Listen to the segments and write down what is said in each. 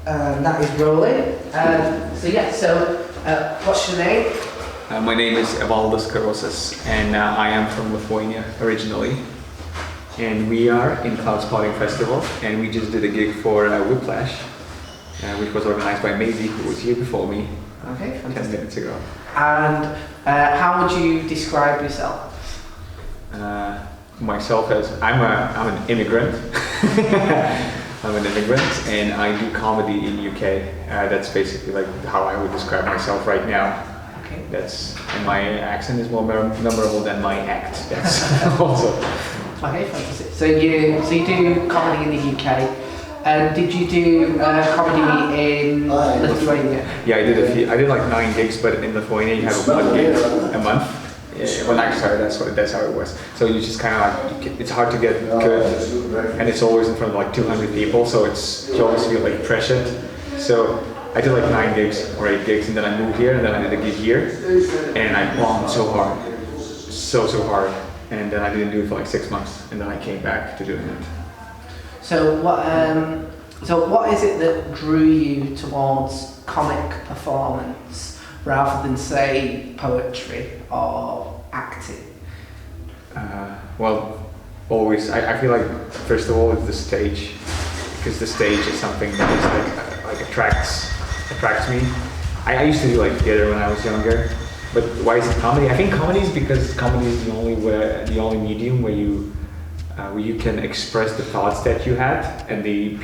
That is rolling. What's your name? My name is Evaldas Karosas, and I am from Lithuania originally. And we are in Cloud Spotting Festival, and we just did a gig for Whipplash, which was organized by Maisie, who was here before me. Okay, fantastic. 10 minutes ago. And how would you describe yourself? Myself as I'm an immigrant. I'm an immigrant, and I do comedy in UK. That's basically like how I would describe myself right now. Okay. And my accent is more memorable than my act. That's also. Okay, fantastic. So you do comedy in the UK. Did you do comedy in Lithuania? Yeah, I did like 9 gigs, but in Lithuania you have 1 gig a month. When I started, that's how it was. So you just kind of like, it's hard to get good, and it's always in front of like 200 people, so you always feel like pressured. So I did like 9 gigs or 8 gigs, and then I moved here, and then I did a gig here, and I bombed so hard, so hard, and then I didn't do it for like 6 months, and then I came back to doing it. So what is it that drew you towards comic performance rather than say poetry or acting? Always. I feel like first of all it's the stage, because the stage is something that is like attracts me. I used to do like theater when I was younger, but why is it comedy? I think comedy is because comedy is the only medium where you can express the thoughts that you had, and you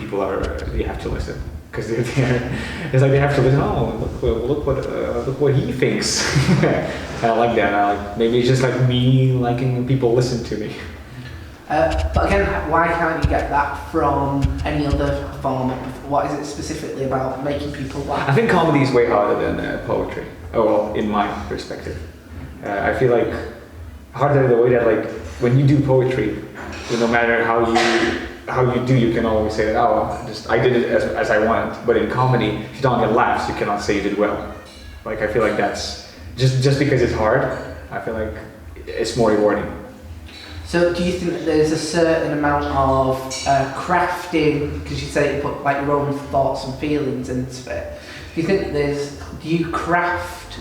have to listen, because they're there. It's like they have to listen. Oh, look what he thinks. I like that. Maybe it's just like me liking people listen to me. But again, why can't you get that from any other form? What is it specifically about making people laugh? I think comedy is way harder than poetry. Oh well, in my perspective, I feel like harder the way that like when you do poetry, no matter how you do, you can always say that, I did it as I wanted. But in comedy, if you don't get laughs, you cannot say you did well. Like I feel like that's just because it's hard. I feel like it's more rewarding. So do you think that there's a certain amount of crafting, because you say you put like your own thoughts and feelings into it? Do you craft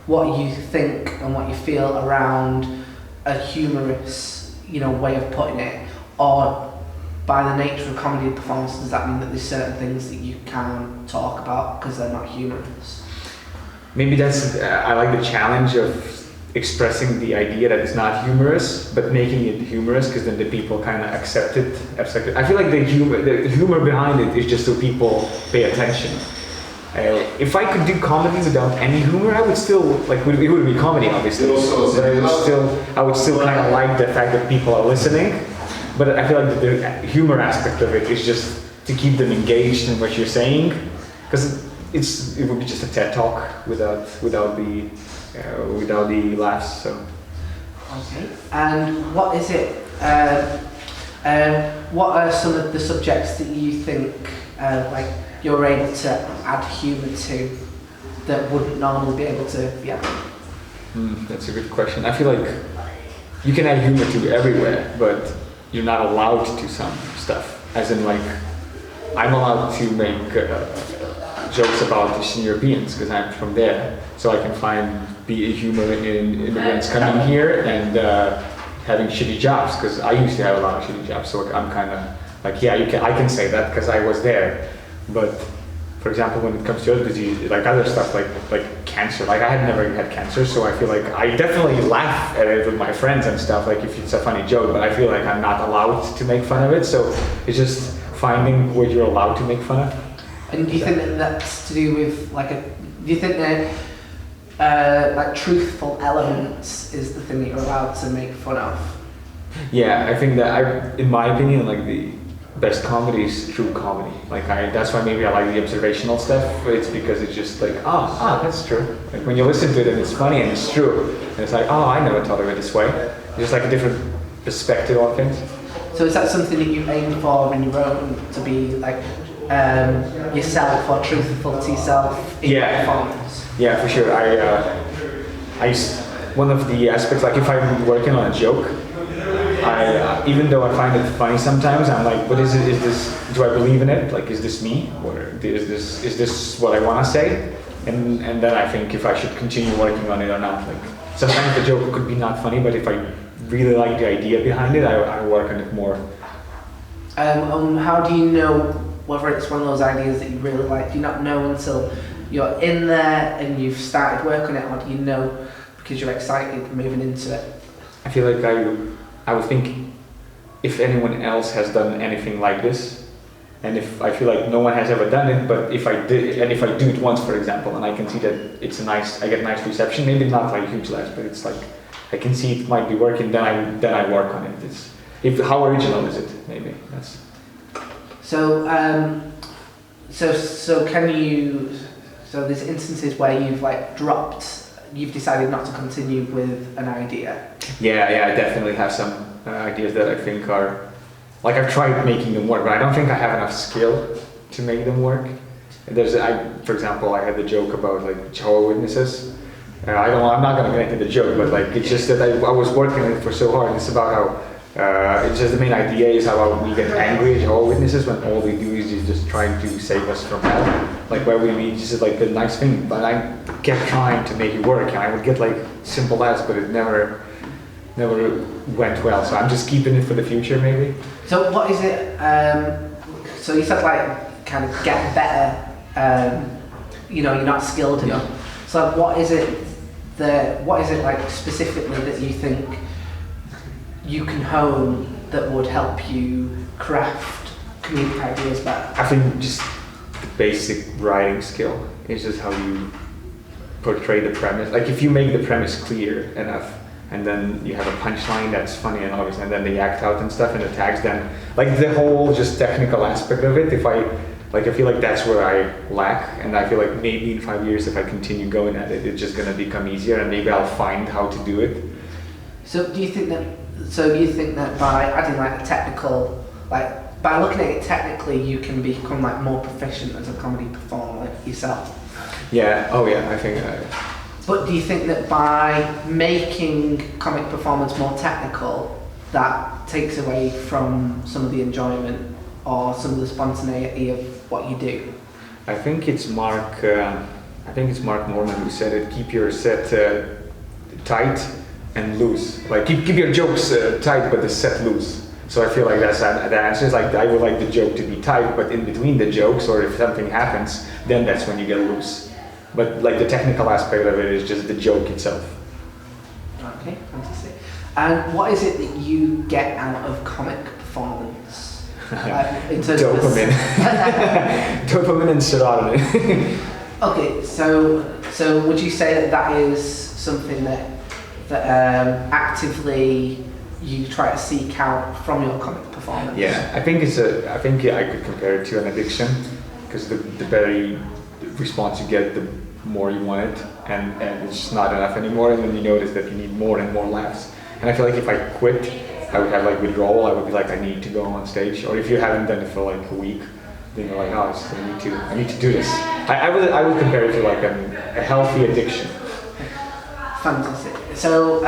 what you think and what you feel around a humorous, way of putting it, or by the nature of comedy performance, does that mean that there's certain things that you can't talk about because they're not humorous? Maybe I like the challenge of expressing the idea that it's not humorous, but making it humorous, because then the people kind of accept it. I feel like the humor behind it is just so people pay attention. If I could do comedy without any humor, I would still it wouldn't be comedy, obviously. But I would still kind of like the fact that people are listening. But I feel like the humor aspect of it is just to keep them engaged in what you're saying, because it would be just a TED talk without the laughs. So. Okay. And what is it? What are some of the subjects that you think you're able to add humour to that wouldn't normally be able to? Yeah. That's a good question. I feel like you can add humor to everywhere, but you're not allowed to do some stuff. As in, like, I'm allowed to make jokes about Eastern Europeans because I'm from there, so I can be a humor in immigrants coming here and having shitty jobs, because I used to have a lot of shitty jobs. So I'm kind of like, I can say that because I was there. But for example, when it comes to other disease, like other stuff like cancer, like I had never had cancer, so I feel like I definitely laugh at it with my friends and stuff, like if it's a funny joke, but I feel like I'm not allowed to make fun of it, so it's just finding what you're allowed to make fun of. And do you think that that's to do with do you think that truthful elements is the thing that you're allowed to make fun of? Yeah, I think that in my opinion, like the best comedy is true comedy. That's why maybe I like the observational stuff. It's because it's just like, that's true. Like when you listen to it and it's funny and it's true, and it's like, I never thought of it this way. There's like a different perspective on things. So is that something that you aim for in your own, to be like yourself or truthful to yourself in your performance? Yeah, for sure. One of the aspects, like if I'm working on a joke, I I even though I find it funny sometimes, I'm like, what is it? Is this? Do I believe in it? Like, is this me? Or is this what I want to say? And then I think if I should continue working on it or not. Like, sometimes the joke could be not funny, but if I really like the idea behind it, I work on it more. How do you know whether it's one of those ideas that you really like? Do you not know until you're in there and you've started work on it, or do you know because you're excited moving into it? I feel like I would think if anyone else has done anything like this, and if I feel like no one has ever done it, but if I did, and if I do it once, for example, and I can see that it's I get nice reception, maybe not like huge laughs, but it's like I can see it might be working, then I work on it. How original is it? Maybe that's. So can you? So there's instances where you've decided not to continue with an idea. Yeah, I definitely have some ideas that I think are. Like, I've tried making them work, but I don't think I have enough skill to make them work. For example, I had the joke about like Jehovah's Witnesses. I'm not gonna get into the joke, but like it's just that I was working on it for so hard. It's about how it's just the main idea is how we get angry at Jehovah's Witnesses when all they do is just trying to save us from hell. Like where we mean just like a nice thing, but I kept trying to make it work, and I would get like simple laughs, but it never went well. So I'm just keeping it for the future, maybe. So what is it? So you said like kind of get better. You're not skilled enough. So what is it like specifically that you think you can hone that would help you craft comedic ideas better? I think just the basic writing skill is just how you portray the premise. Like if you make the premise clear enough, and then you have a punchline that's funny and obvious, and then they act out and stuff and the tags, then like the whole just technical aspect of it, I feel like that's where I lack, and I feel like maybe in 5 years if I continue going at it, it's just gonna become easier, and maybe I'll find how to do it. So do you think that by adding like a technical, like by looking at it technically, you can become like more proficient as a comedy performer like yourself? Yeah. Oh yeah. I think. But do you think that by making comic performance more technical, that takes away from some of the enjoyment or some of the spontaneity of what you do? I think it's Mark Norman who said it. Keep your set tight and loose. Like keep your jokes tight, but the set loose. So I feel like that's the answer. Is like I would like the joke to be tight, but in between the jokes, or if something happens, then that's when you get loose. But like the technical aspect of it is just the joke itself. Okay, fantastic. And what is it that you get out of comic performance? In terms Dopamine. Dopamine and serotonin. Okay, so would you say that is something that actively you try to seek out from your comic performance? Yeah, I think I could compare it to an addiction, because the better response you get, the more you want it, and it's just not enough anymore, and then you notice that you need more and more laughs. And I feel like if I quit, I would have like withdrawal. I would be like, I need to go on stage. Or if you haven't done it for like a week, then you're like, oh, I need to do this. I would compare it to like a healthy addiction. Fantastic. So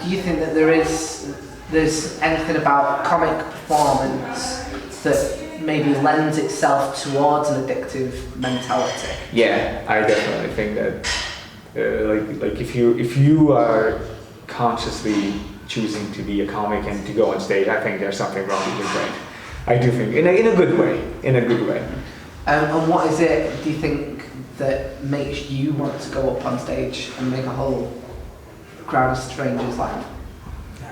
do you think that there's anything about comic performance that maybe lends itself towards an addictive mentality? Yeah, I definitely think that like if you are consciously choosing to be a comic and to go on stage, I think there's something wrong with your brain. I do think in a good way. And what is it, do you think, that makes you want to go up on stage and make a whole crowd of strangers laugh?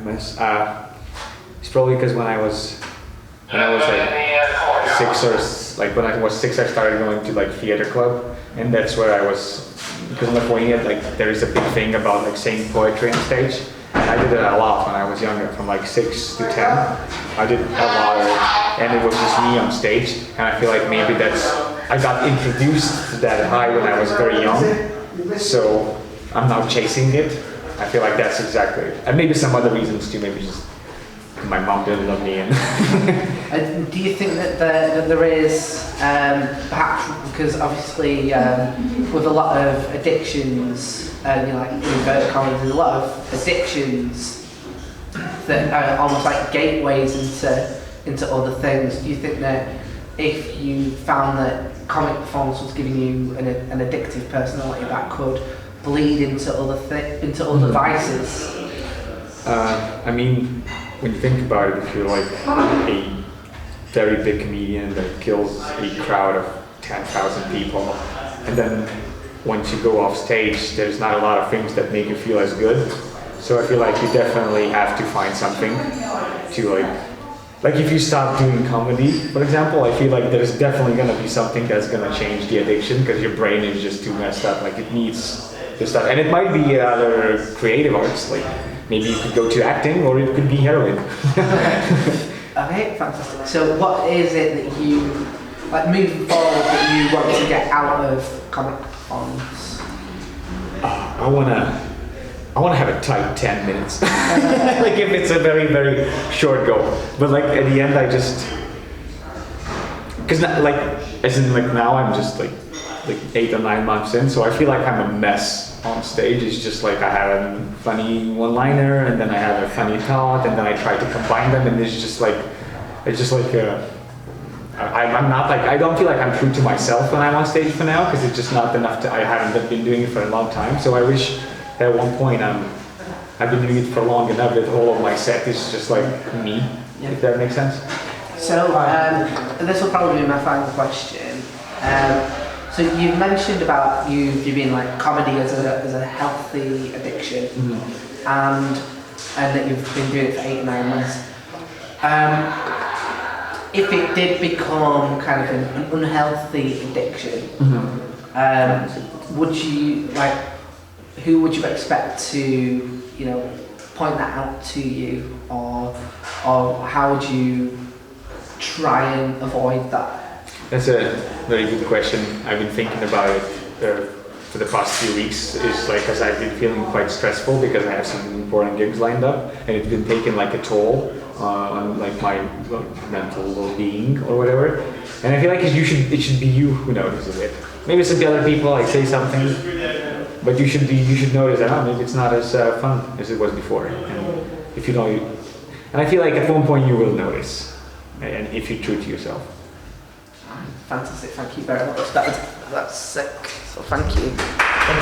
It's probably because when I was like 6 when I was 6, I started going to like theater club, and that's where I was, because in Lithuania like there is a big thing about like saying poetry on stage, and I did it a lot when I was younger, from like 6 to 10. I did a lot of it, and it was just me on stage, and I feel like maybe I got introduced to that high when I was very young, so I'm now chasing it. I feel like that's exactly it. And maybe some other reasons too, maybe just my mom didn't love me. And do you think that there is, perhaps because obviously with a lot of addictions, like in inverted commas, there's a lot of addictions that are almost like gateways into other things. Do you think that if you found that comic performance was giving you an addictive personality, that could bleed into other vices? I mean, when you think about it, if you're like a very big comedian that kills a crowd of 10,000 people, and then once you go off stage, there's not a lot of things that make you feel as good. So I feel like you definitely have to find something to like if you stop doing comedy, for example, I feel like there's definitely gonna be something that's gonna change the addiction because your brain is just too messed up. Like it needs this stuff, and it might be other creative arts. Like maybe you could go to acting, or it could be heroin. Okay, fantastic. So what is it that you, like moving forward, that you want to get out of comic performance? I wanna have a tight 10 minutes. Like if it's a very, very short goal. But like at the end I just, cause like, as in like now I'm just like 8 or 9 months in, so I feel like I'm a mess on stage. It's just like I have a funny one-liner, and then I have a funny thought, and then I try to combine them, and I'm not like, I don't feel like I'm true to myself when I'm on stage for now, because it's just not enough I haven't been doing it for a long time. So I wish at one point I've been doing it for long enough that all of my set is just like me, if that makes sense. So this will probably be my final question. So you mentioned about you being like comedy as a healthy addiction, and that you've been doing it for 8 or 9 months. If it did become kind of an unhealthy addiction, would you who would you expect to point that out to you, or how would you try and avoid that? That's a very good question. I've been thinking about it for the past few weeks. It's like, because I've been feeling quite stressful because I have some important gigs lined up, and it's been taking like a toll on like my mental well-being or whatever. And I feel like it should be you who notices it. Maybe some other people like say something, but you should notice that maybe it's not as fun as it was before. And if you know, and I feel like at one point you will notice, and if you're true to yourself. Fantastic, thank you very much. That's sick. So thank you.